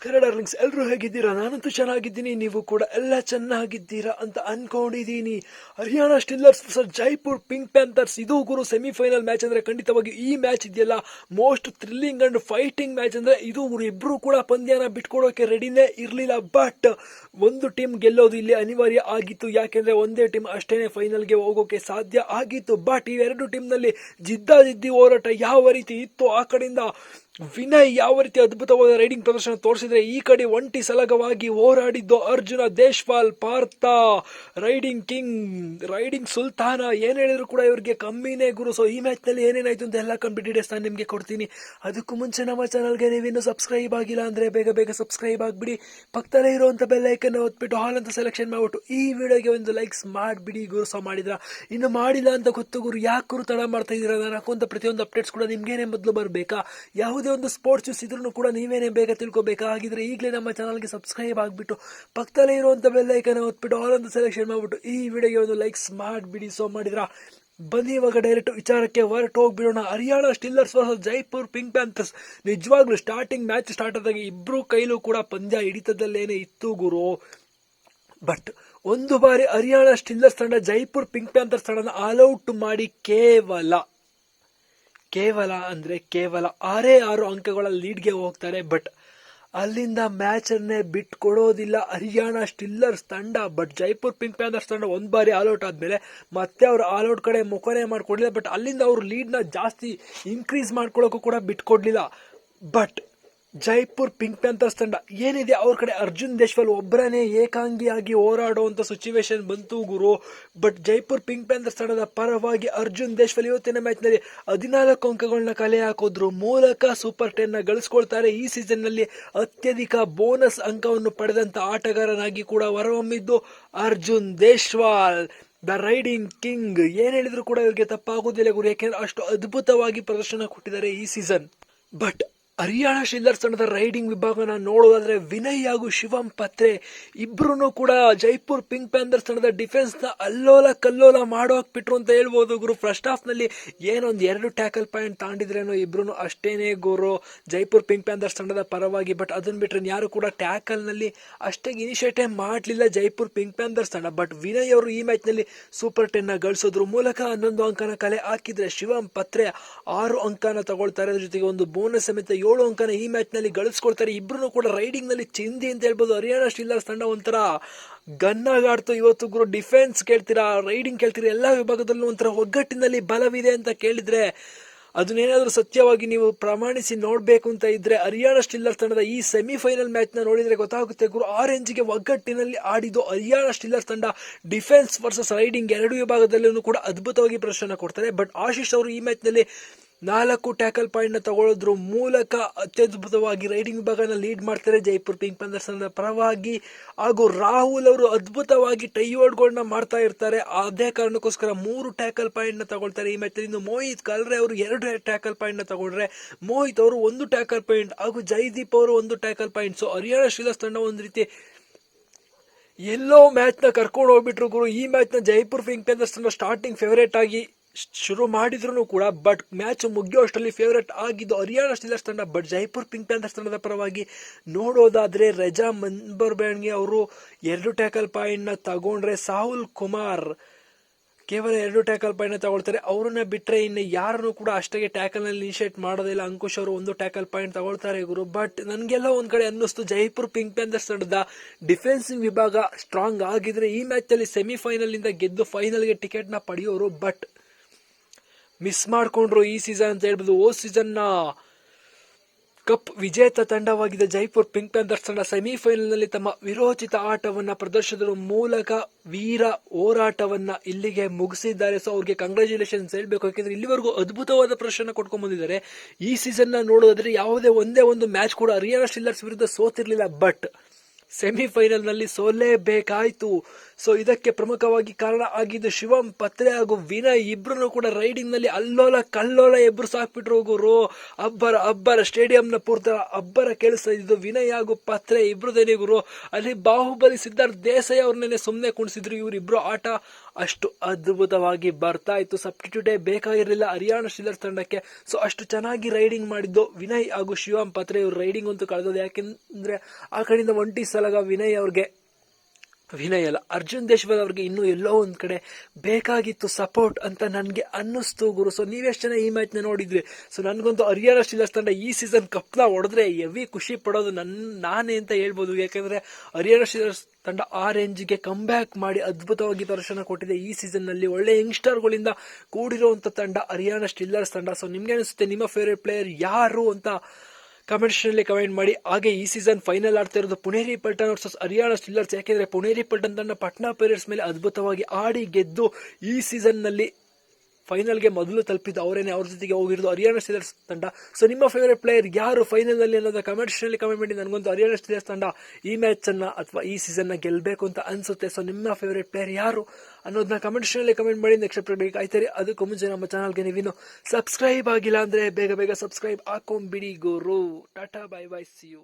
ನಮಸ್ಕಾರ ಡಾರ್ಲಿಂಗ್ಸ್, ಎಲ್ಲರೂ ಹೇಗಿದ್ದೀರಾ? ನಾನಂತೂ ಚೆನ್ನಾಗಿದ್ದೀನಿ, ನೀವು ಕೂಡ ಎಲ್ಲ ಚೆನ್ನಾಗಿದ್ದೀರಾ ಅಂತ ಅನ್ಕೊಂಡಿದ್ದೀನಿ. Haryana steelers versus Jaipur pink panthers, ಇದು ಗುರು ಸೆಮಿಫೈನಲ್ ಮ್ಯಾಚ್ ಅಂದ್ರೆ ಖಂಡಿತವಾಗಿ ಈ ಮ್ಯಾಚ್ ಇದೆಯಲ್ಲ most thrilling and fighting match. ಅಂದ್ರೆ ಇದು ಇಬ್ರು ಕೂಡ ಪಂದ್ಯನ ಬಿಟ್ಕೊಡೋಕೆ ರೆಡಿನೇ ಇರಲಿಲ್ಲ. ಬಟ್ ಒಂದು ಟೀಮ್ ಗೆಲ್ಲೋದು ಇಲ್ಲಿ ಅನಿವಾರ್ಯ ಆಗಿತ್ತು, ಯಾಕೆಂದ್ರೆ ಒಂದೇ ಟೀಮ್ ಅಷ್ಟೇನೆ ಫೈನಲ್ಗೆ ಹೋಗೋಕೆ ಸಾಧ್ಯ ಆಗಿತ್ತು. ಬಟ್ ಈ ಎರಡು ಟೀಮ್ನಲ್ಲಿ ಜಿದ್ದಾಜಿದ್ದಿ ಹೋರಾಟ ಯಾವ ರೀತಿ ಇತ್ತು, ಆ ಕಡೆಯಿಂದ ವಿನಯ್ ಯಾವ ರೀತಿ ಅದ್ಭುತವಾದ ರೈಡಿಂಗ್ ಪ್ರದರ್ಶನ ತೋರಿಸಿದ್ರೆ, ಈ ಕಡೆ ಒಂಟಿ ಸಲಗವಾಗಿ ಹೋರಾಡಿದ್ದು Arjun Deshpal, Partha raiding king, raiding ಸುಲ್ತಾನ, ಏನ್ ಹೇಳಿದ್ರು ಕೂಡ ಇವ್ರಿಗೆ ಕಮ್ಮಿನೇ ಗುರು. ಸೊ ಈ ಮ್ಯಾಚ್ ನಲ್ಲಿ ಏನೇನಾಯ್ತು ಅಂತ ಎಲ್ಲ ಕಂಪ್ಲೀಟ್ ಡೀಟೇಲ್ಸ್ ನಾನು ನಿಮಗೆ ಕೊಡ್ತೀನಿ. ಅದಕ್ಕೂ ಮುಂಚೆ ನಮ್ಮ ಚಾನಲ್ಗೆ ನೀವಿನ್ನು ಸಬ್ಸ್ಕ್ರೈಬ್ ಆಗಿಲ್ಲ ಅಂದ್ರೆ ಬೇಗ ಸಬ್ಸ್ಕ್ರೈಬ್ ಆಗ್ಬಿಡಿ. ಪಕ್ಕದಲ್ಲೇ ಇರುವಂತ ಬೆಲ್ ಐಕನ್ ಒತ್ಬಿಟ್ಟು ಹಾಲ್ ಅಂತ ಸೆಲೆಕ್ಷನ್ ಮಾಡ್ಬಿಟ್ಟು ಈ ವಿಡಿಯೋಗೆ ಒಂದು ಲೈಕ್ಸ್ ಮಾಡ್ಬಿಡಿ ಗುರು. ಸೊ ಮಾಡಿದ್ರ ಇನ್ನು ಮಾಡಿಲ್ಲ ಅಂತ ಗೊತ್ತು ಗುರು, ಯಾಕೆ ಗುರು ತಡ ಮಾಡ್ತಾ ಇದೀರ? ನಾನು ಹಾಕುವಂತ ಪ್ರತಿಯೊಂದು ಅಪ್ಡೇಟ್ಸ್ ಕೂಡ ನಿಮ್ಗೇನೆ ಮೊದಲು ಬರಬೇಕಾ? ಯಾವುದೇ ಒಂದು ಸ್ಪೋರ್ಟ್ಸ್ ನ್ಯೂಸ್ ಇದ್ರೂ ಕೂಡ ನೀವೇನೇ ಬೇಗ ತಿಳ್ಕೊಬೇಕಾಗಿದ್ರೆ ಈಗಲೇ ನಮ್ಮ ಚಾನಲ್ಗೆ ಸಬ್ಸ್ಕ್ರೈಬ್ ಆಗಿಬಿಟ್ಟು ಪಕ್ಕದಲ್ಲೇ ಇರುವಂಥ ಬೆಲ್ ಐಕನ್ ಒತ್ಬಿಟ್ಟು ಆಲ್ ಅಂತ ಸೆಲೆಕ್ಷನ್ ಮಾಡಿಬಿಟ್ಟು ಈ ವಿಡಿಯೋಗೆ ಒಂದು ಲೈಕ್ಸ್ ಮಾಡಿಬಿಡಿ. ಸೊ ಮಾಡಿದ್ರ ಬನ್ನಿ ಇವಾಗ ಡೈರೆಕ್ಟ್ ವಿಚಾರಕ್ಕೆ ಹೊರಟು ಹೋಗ್ಬಿಡೋಣ. Haryana steelers versus Jaipur pink panthers. ನಿಜವಾಗ್ಲೂ ಸ್ಟಾರ್ಟಿಂಗ್ ಮ್ಯಾಚ್ ಸ್ಟಾರ್ಟ್ ಆದಾಗ ಇಬ್ರು ಕೈಲೂ ಕೂಡ ಪಂದ್ಯ ಹಿಡಿತದಲ್ಲೇನೆ ಇತ್ತು ಗುರು. ಬಟ್ ಒಂದು ಬಾರಿ ಹರಿಯಾಣ ಸ್ಟಿಲ್ಲರ್ಸ್ ತಂಡ ಜೈಪುರ್ ಪಿಂಕ್ ಪ್ಯಾಂಥರ್ಸ್ ತಂಡನ ಆಲ್ಔಟ್ ಮಾಡಿ ಕೇವಲ 6 ಅಂಕಗಳ ಲೀಡ್ಗೆ ಹೋಗ್ತಾರೆ. ಬಟ್ ಅಲ್ಲಿಂದ ಮ್ಯಾಚ್ ಅನ್ನೇ ಬಿಟ್ಕೊಡೋದಿಲ್ಲ ಹರಿಯಾಣ ಸ್ಟಿಲ್ಲರ್ಸ್ ತಂಡ. ಬಟ್ ಜೈಪುರ್ ಪಿಂಕ್ ಪ್ಯಾಂಥರ್ಸ್ ತಂಡ ಒಂದು ಬಾರಿ ಆಲ್ಔಟ್ ಆದ್ಮೇಲೆ ಮತ್ತೆ ಅವರು ಆಲ್ಔಟ್ ಕಡೆ ಮುಖನೇ ಮಾಡ್ಕೊಡ್ಲಿಲ್ಲ. ಬಟ್ ಅಲ್ಲಿಂದ ಅವರು ಲೀಡ್ನ ಜಾಸ್ತಿ ಇನ್ಕ್ರೀಸ್ ಮಾಡ್ಕೊಳ್ಳೋಕ್ಕೂ ಕೂಡ ಬಿಟ್ಕೊಡ್ಲಿಲ್ಲ. ಬಟ್ ಜೈಪುರ್ ಪಿಂಕ್ ಪ್ಯಾಂಥರ್ಸ್ ತಂಡ ಏನಿದೆ, ಅವ್ರ ಕಡೆ ಅರ್ಜುನ್ ದೇಶ್ಪಾಲ್ ಒಬ್ಬರನೇ ಏಕಾಂಗಿಯಾಗಿ ಹೋರಾಡುವಂತ ಸಿಚುವೇಶನ್ ಬಂತು ಗುರು. ಬಟ್ ಜೈಪುರ್ ಪಿಂಕ್ ಪ್ಯಾಂಥರ್ಸ್ ತಂಡದ ಪರವಾಗಿ ಅರ್ಜುನ್ ದೇಶ್ಪಾಲ್ ಇವತ್ತಿನ ಮ್ಯಾಚ್ ನಲ್ಲಿ 14 ಅಂಕಗಳನ್ನ ಕಲೆ ಹಾಕೋದ್ರ ಮೂಲಕ ಸೂಪರ್ 10 ನ ಗಳಿಸ್ಕೊಳ್ತಾರೆ. ಈ ಸೀಸನ್ ನಲ್ಲಿ ಅತ್ಯಧಿಕ ಬೋನಸ್ ಅಂಕವನ್ನು ಪಡೆದಂತ ಆಟಗಾರನಾಗಿ ಕೂಡ ಹೊರಹೊಮ್ಮಿದ್ದು ಅರ್ಜುನ್ ದೇಶ್ಪಾಲ್, ದ ರೈಡಿಂಗ್ ಕಿಂಗ್. ಏನ್ ಹೇಳಿದ್ರು ಕೂಡ ಇವ್ರಿಗೆ ತಪ್ಪಾಗೋದಿಲ್ಲ ಗುರು, ಯಾಕೆಂದ್ರೆ ಅಷ್ಟು ಅದ್ಭುತವಾಗಿ ಪ್ರದರ್ಶನ ಕೊಟ್ಟಿದ್ದಾರೆ ಈ ಸೀಸನ್. ಬಟ್ ಹರಿಯಾಣ ಸ್ಟಿಲ್ಲರ್ಸ್ ತಂಡದ ರೈಡಿಂಗ್ ವಿಭಾಗನ ನೋಡೋದಾದ್ರೆ ವಿನಯ್ ಹಾಗೂ ಶಿವಂ ಪತ್ರೆ ಇಬ್ರು ಕೂಡ ಜೈಪುರ್ ಪಿಂಕ್ ಪ್ಯಾಂಥರ್ಸ್ ತಂಡದ ಡಿಫೆನ್ಸ್ ನ ಅಲ್ಲೋಲ ಕಲ್ಲೋಲ ಮಾಡೋಕ್ಬಿಟ್ರು ಅಂತ ಹೇಳ್ಬೋದು ಗುರು. ಫಸ್ಟ್ ಹಾಫ್ ನಲ್ಲಿ ಏನೊಂದು 2 ಟ್ಯಾಕಲ್ ಪಾಯಿಂಟ್ ತಾಂಡಿದ್ರೇನೋ ಇಬ್ರು ಅಷ್ಟೇನೆ ಗುರು ಜೈಪುರ್ ಪಿಂಕ್ ಪ್ಯಾಂಥರ್ಸ್ ತಂಡದ ಪರವಾಗಿ. ಬಟ್ ಅದನ್ನ ಬಿಟ್ರೆ ಯಾರು ಕೂಡ ಟ್ಯಾಕಲ್ ನಲ್ಲಿ ಅಷ್ಟೇ ಇನಿಷಿಯೇಟಿವ್ ಮಾಡಲಿಲ್ಲ ಜೈಪುರ್ ಪಿಂಕ್ ಪ್ಯಾಂಥರ್ಸ್ ತಂಡ. ಬಟ್ ವಿನಯ್ ಅವರು ಈ ಮ್ಯಾಚ್ ನಲ್ಲಿ ಸೂಪರ್ 10 ನ ಗಳಿಸೋದ್ರ ಮೂಲಕ 11 ಅಂಕನ ಕಲೆ ಹಾಕಿದ್ರೆ ಶಿವಂ ಪತ್ರೆ 6 ಅಂಕನ ತಗೊಳ್ತಾರೆ. ಅದ್ರ ಜೊತೆಗೆ ಒಂದು ಬೋನಸ್ ಸಮೇತ 7 ಅಂಕನ ಈ ಮ್ಯಾಚ್ ನಲ್ಲಿ ಗಳಿಸ್ಕೊಳ್ತಾರೆ. ಇಬ್ರು ಕೂಡ ರೈಡಿಂಗ್ ನಲ್ಲಿ ಚಿಂದಿ ಅಂತ ಹೇಳ್ಬೋದು. ಹರಿಯಾಣ ಸ್ಟಿಲ್ಲರ್ಸ್ ತಂಡ ಒಂಥರ ಗನ್ನಾಗಾಡ್ತು ಇವತ್ತು ಗುರು. ಡಿಫೆನ್ಸ್ ಕೇಳ್ತೀರಾ, ರೈಡಿಂಗ್ ಕೇಳ್ತೀರಾ, ಎಲ್ಲಾ ವಿಭಾಗದಲ್ಲೂ ಒಂಥರ ಒಗ್ಗಟ್ಟಿನಲ್ಲಿ ಬಲವಿದೆ ಅಂತ ಕೇಳಿದ್ರೆ ಅದನ್ನೇನಾದ್ರೂ ಸತ್ಯವಾಗಿ ನೀವು ಪ್ರಮಾಣಿಸಿ ನೋಡ್ಬೇಕು ಅಂತ ಇದ್ರೆ ಹರಿಯಾಣ ಸ್ಟಿಲ್ಲರ್ಸ್ ತಂಡದ ಈ ಸೆಮಿಫೈನಲ್ ಮ್ಯಾಚ್ ನ ನೋಡಿದ್ರೆ ಗೊತ್ತಾಗುತ್ತೆ ಗುರು. ಆರೆಂಜ್ಗೆ ಒಗ್ಗಟ್ಟಿನಲ್ಲಿ ಆಡಿದ್ದು ಹರಿಯಾಣ ಸ್ಟಿಲ್ಲರ್ಸ್ ತಂಡ. ಡಿಫೆನ್ಸ್ ವರ್ಸಸ್ ರೈಡಿಂಗ್ ಎರಡು ವಿಭಾಗದಲ್ಲೂ ಕೂಡ ಅದ್ಭುತವಾಗಿ ಪ್ರದರ್ಶನ ಕೊಡ್ತಾರೆ. ಬಟ್ ಆಶೀಶ್ ಅವರು ಈ ಮ್ಯಾಚ್ ನಲ್ಲಿ 4 ಟ್ಯಾಕಲ್ ಪಾಯಿಂಟ್ ನ ತಗೊಳ್ಳೋದ್ರ ಮೂಲಕ ಅತ್ಯದ್ಭುತವಾಗಿ ರೈಡಿಂಗ್ ವಿಭಾಗನ ಲೀಡ್ ಮಾಡ್ತಾರೆ ಜೈಪುರ್ ಪಿಂಕ್ ಪ್ಯಾಂಥರ್ಸ್ ಪರವಾಗಿ. ಹಾಗೂ ರಾಹುಲ್ ಅವರು ಅದ್ಭುತವಾಗಿ ಟೈವರ್ಡ್ಗಳನ್ನ ಮಾಡ್ತಾ ಇರ್ತಾರೆ. ಅದೇ ಕಾರಣಕ್ಕೋಸ್ಕರ 3 ಟ್ಯಾಕಲ್ ಪಾಯಿಂಟ್ ನ ತಗೊಳ್ತಾರೆ ಈ ಮ್ಯಾಚ್. ಇನ್ನು ಮೋಹಿತ್ ಕಲ್ರೆ ಅವರು 2 ಟ್ಯಾಕಲ್ ಪಾಯಿಂಟ್ ನ ತಗೊಂಡ್ರೆ ಮೋಹಿತ್ ಅವರು 1 ಟ್ಯಾಕಲ್ ಪಾಯಿಂಟ್ ಹಾಗೂ ಜೈದೀಪ್ ಅವರು 1 ಟ್ಯಾಕಲ್ ಪಾಯಿಂಟ್. ಸೊ ಹರಿಯಾಣ ಸ್ಟಿಲ್ಲರ್ಸ್ ತಂಡ ಒಂದು ರೀತಿ ಎಲ್ಲೋ ಮ್ಯಾಚ್ ನ ಕರ್ಕೊಂಡು ಹೋಗ್ಬಿಟ್ರು ಗುರು. ಈ ಮ್ಯಾಚ್ ನ ಜೈಪುರ್ ಪಿಂಕ್ ಪ್ಯಾಂಥರ್ಸ್ ತಂಡ ಸ್ಟಾರ್ಟಿಂಗ್ ಫೇವರೇಟ್ ಆಗಿ ಶುರು ಮಾಡಿದ್ರು ಕೂಡ ಬಟ್ ಮ್ಯಾಚ್ ಮುಗಿಯೋಷ್ಟರಲ್ಲಿ ಫೇವರೇಟ್ ಆಗಿದ್ದು ಹರಿಯಾಣ ಸ್ಟಿಲ್ಲರ್ಸ್ ತಂಡ. ಬಟ್ ಜೈಪುರ್ ಪಿಂಕ್ ಪ್ಯಾಂಥರ್ಸ್ ತಂಡದ ಪರವಾಗಿ ನೋಡೋದಾದ್ರೆ ರಜಾ ಮನ್ಬರ್ಬ್ಯಾನ್ಗೆ ಅವರು 2 ಟ್ಯಾಕಲ್ ಪಾಯಿಂಟ್ ನ ತಗೊಂಡ್ರೆ ಸಾಹುಲ್ ಕುಮಾರ್ ಕೇವಲ 2 ಟ್ಯಾಕಲ್ ಪಾಯಿಂಟ್ ನ ತಗೊಳ್ತಾರೆ. ಅವ್ರನ್ನ ಬಿಟ್ರೆ ಇನ್ನು ಯಾರನ್ನು ಕೂಡ ಅಷ್ಟಾಗಿ ಟ್ಯಾಕಲ್ ನಲ್ಲಿ ಇನಿಷಿಯೇಟ್ ಮಾಡೋದಿಲ್ಲ. ಅಂಕುಶ್ ಅವರು 1 ಟ್ಯಾಕಲ್ ಪಾಯಿಂಟ್ ತಗೊಳ್ತಾರೆ ಗುರು. ಬಟ್ ನನ್ಗೆಲ್ಲ ಒಂದ್ ಕಡೆ ಅನ್ನಿಸ್ತು ಜೈಪುರ್ ಪಿಂಕ್ ಪ್ಯಾಂಥರ್ಸ್ ತಂಡದ ಡಿಫೆನ್ಸಿವ್ ವಿಭಾಗ ಸ್ಟ್ರಾಂಗ್ ಆಗಿದ್ರೆ ಈ ಮ್ಯಾಚ್ ಅಲ್ಲಿ ಸೆಮಿಫೈನಲ್ ಇಂದ ಗೆದ್ದು ಫೈನಲ್ಗೆ ಟಿಕೆಟ್ ನ ಪಡೆಯೋರು. ಬಟ್ ಮಿಸ್ ಮಾಡ್ಕೊಂಡ್ರು ಈ ಸೀಸನ್ ಅಂತ ಹೇಳ್ಬೋದು. ಸೀಸನ್ ನ ಕಪ್ ವಿಜೇತ ತಂಡವಾಗಿದ್ದ ಜೈಪುರ್ ಪಿಂಕ್ ಪ್ಯಾಂಥರ್ಸ್ ತಂಡ ಸೆಮಿಫೈನಲ್ ನಲ್ಲಿ ತಮ್ಮ ವಿರೋಚಿತ ಆಟವನ್ನ ಪ್ರದರ್ಶಿಸುವ ಮೂಲಕ ವೀರ ಹೋರಾಟವನ್ನ ಇಲ್ಲಿಗೆ ಮುಗಿಸಿದ್ದಾರೆ. ಸೊ ಅವ್ರಿಗೆ ಕಂಗ್ರಾಚುಲೇಷನ್ಸ್ ಹೇಳ್ಬೇಕು, ಯಾಕೆಂದ್ರೆ ಇಲ್ಲಿವರೆಗೂ ಅದ್ಭುತವಾದ ಪ್ರದರ್ಶನ ಕೊಟ್ಕೊಂಡ್ ಬಂದಿದ್ದಾರೆ. ಈ ಸೀಸನ್ ನ ನೋಡೋದಾದ್ರೆ ಯಾವುದೇ ಒಂದೇ ಒಂದು ಮ್ಯಾಚ್ ಕೂಡ ಹರಿಯಾಣ ಸ್ಟಿಲ್ಲರ್ಸ್ ವಿರುದ್ಧ ಸೋತಿರ್ಲಿಲ್ಲ. ಬಟ್ ಸೆಮಿಫೈನಲ್ ನಲ್ಲಿ ಸೋಲೇಬೇಕಾಯ್ತು. ಸೊ ಇದಕ್ಕೆ ಪ್ರಮುಖವಾಗಿ ಕಾರಣ ಆಗಿದ್ದು ಶಿವಂ ಪತ್ರೆ ಹಾಗೂ ವಿನಯ್ ಇಬ್ರು ಕೂಡ ರೈಡಿಂಗ್ ನಲ್ಲಿ ಅಲ್ಲೋಲ ಕಲ್ಲೋಲ ಎಬ್ರು ಸಾಕ್ಬಿಟ್ರು ಗುರು. ಅಬ್ಬರ ಸ್ಟೇಡಿಯಂನ ಪೂರ್ತ ಅಬ್ಬರ ಕೇಳಿಸ್ತಾ ಇದ್ದು ವಿನಯ್ ಹಾಗೂ ಪತ್ರೆ ಇಬ್ರುದೇನೆ ಗುರು. ಅಲ್ಲಿ ಬಾಹುಬಲಿ ಸಿದ್ಧಾರ್ಥ್ ದೇಸಾಯಿ ಅವ್ರನ್ನೇ ಸುಮ್ಮನೆ ಕುಣಿಸಿದ್ರು. ಇವರಿಬ್ರು ಆಟ ಅಷ್ಟು ಅದ್ಭುತವಾಗಿ ಬರ್ತಾ ಇತ್ತು. ಸಬ್ಸ್ಟಿಟ್ಯೂಟೇ ಬೇಕಾಗಿರಲಿಲ್ಲ ಹರಿಯಾಣ ಸ್ಟೀಲರ್ಸ್ ತಂಡಕ್ಕೆ. ಸೊ ಅಷ್ಟು ಚೆನ್ನಾಗಿ ರೈಡಿಂಗ್ ಮಾಡಿದ್ದು ವಿನಯ್ ಹಾಗೂ ಶಿವಮ್ ಪತ್ರೆ. ಇವ್ರು ರೈಡಿಂಗ್ ಅಂತೂ ಕಳೆದೋದು, ಯಾಕೆಂದ್ರೆ ಆ ಕಡೆಯಿಂದ ಒಂಟಿ ಸಲಗ ವಿನಯ್ ಅಲ್ಲ, ಅರ್ಜುನ್ ದೇಶಪಾಲ್ ಅವ್ರಿಗೆ ಇನ್ನೂ ಎಲ್ಲೋ ಒಂದ್ ಕಡೆ ಬೇಕಾಗಿತ್ತು ಸಪೋರ್ಟ್ ಅಂತ ನನ್ಗೆ ಅನ್ನಿಸ್ತು ಗುರು. ಸೊ ನೀವೆಷ್ಟು ಜನ ಈ ಮ್ಯಾಚ್ ನ ನೋಡಿದ್ರಿ? ಸೊ ನನ್ಗಂತೂ ಹರಿಯಾಣ ಸ್ಟೀಲರ್ಸ್ ತಂಡ ಈ ಸೀಸನ್ ಕಪ್ನ ಹೊಡೆದ್ರೆ ಹೆವಿ ಖುಷಿ ಪಡೋದು ನಾನೇ ಅಂತ ಹೇಳ್ಬೋದು. ಯಾಕಂದ್ರೆ ಹರಿಯಾಣ ಸ್ಟೀಲರ್ಸ್ ತಂಡ ಆ ರೇಂಜ್ಗೆ ಕಮ್ ಬ್ಯಾಕ್ ಮಾಡಿ ಅದ್ಭುತವಾಗಿ ಪ್ರದರ್ಶನ ಕೊಟ್ಟಿದೆ ಈ ಸೀಸನ್ ನಲ್ಲಿ. ಒಳ್ಳೆ ಯಂಗ್ಸ್ಟರ್ಗಳಿಂದ ಕೂಡಿರುವಂತ ತಂಡ ಹರಿಯಾಣ ಸ್ಟೀಲರ್ಸ್ ತಂಡ. ಸೊ ನಿಮ್ಗೆ ಅನಿಸುತ್ತೆ ನಿಮ್ಮ ಫೇವರೇಟ್ ಪ್ಲೇಯರ್ ಯಾರು ಅಂತ ಕಮೆಂಟ್ ನಲ್ಲಿ ಕಮೆಂಟ್ ಮಾಡಿ. ಹಾಗೆ ಈ ಸೀಸನ್ ಫೈನಲ್ ಆಡ್ತಾ ಇರೋದು ಪುಣೇರಿ ಪಲ್ಟನ್ ವರ್ಸಸ್ ಹರಿಯಾಣ ಸ್ಟೀಲರ್ಸ್. ಯಾಕೆಂದ್ರೆ ಪುಣೇರಿ ಪಲ್ಟನ್ ತಂಡ ಪಾಟ್ನಾ ಪೈರೇಟ್ಸ್ ಮೇಲೆ ಅದ್ಭುತವಾಗಿ ಆಡಿ ಗೆದ್ದು ಈ ಸೀಸನ್ ನಲ್ಲಿ ಫೈನಲ್ಗೆ ಮೊದಲು ತಲುಪಿದ್ದು ಅವರೇನೆ, ಅವ್ರ ಜೊತೆಗೆ ಹೋಗಿರೋದು ಹರಿಯಾಣ ಸ್ಟೀಲರ್ಸ್ ತಂಡ. ಸೊ ನಿಮ್ಮ ಫೇವರೇಟ್ ಪ್ಲೇಯರ್ ಯಾರು ಫೈನಲ್ ನಲ್ಲಿ ಅನ್ನೋದು ಕಮೆಂಟ್ ನಲ್ಲಿ ಕಮೆಂಟ್ ಮಾಡಿ. ನನಗಂತೂ ಹರಿಯಾಣ ಸ್ಟೀಲರ್ಸ್ ತಂಡ ಈ ಮ್ಯಾಚ್ ಅನ್ನ ಅಥವಾ ಈ ಸೀಸನ್ ನ ಗೆಲ್ಬೇಕು ಅಂತ ಅನ್ಸುತ್ತೆ. ಸೊ ನಿಮ್ಮ ಫೇವರೇಟ್ ಪ್ಲೇಯರ್ ಯಾರು ಅನ್ನೋದನ್ನ ಕಮೆಂಟ್ ನಲ್ಲಿ ಕಮೆಂಟ್ ಮಾಡಿ. ನೆಕ್ಸ್ಟ್ ಅಪ್ಡೇಟ್ ಆಯ್ತಾರೆ. ಅದಕ್ಕೂ ಮುಂಚೆ ನಮ್ಮ ಚಾನಲ್ಗೆ ನೀವಿನ್ನು ಸಬ್ಸ್ಕ್ರೈಬ್ ಆಗಿಲ್ಲ ಅಂದ್ರೆ ಬೇಗ ಸಬ್ಸ್ಕ್ರೈಬ್ ಹಾಕೊಂಡ್ಬಿಡಿ ಗುರು. Tata bye bye, see you.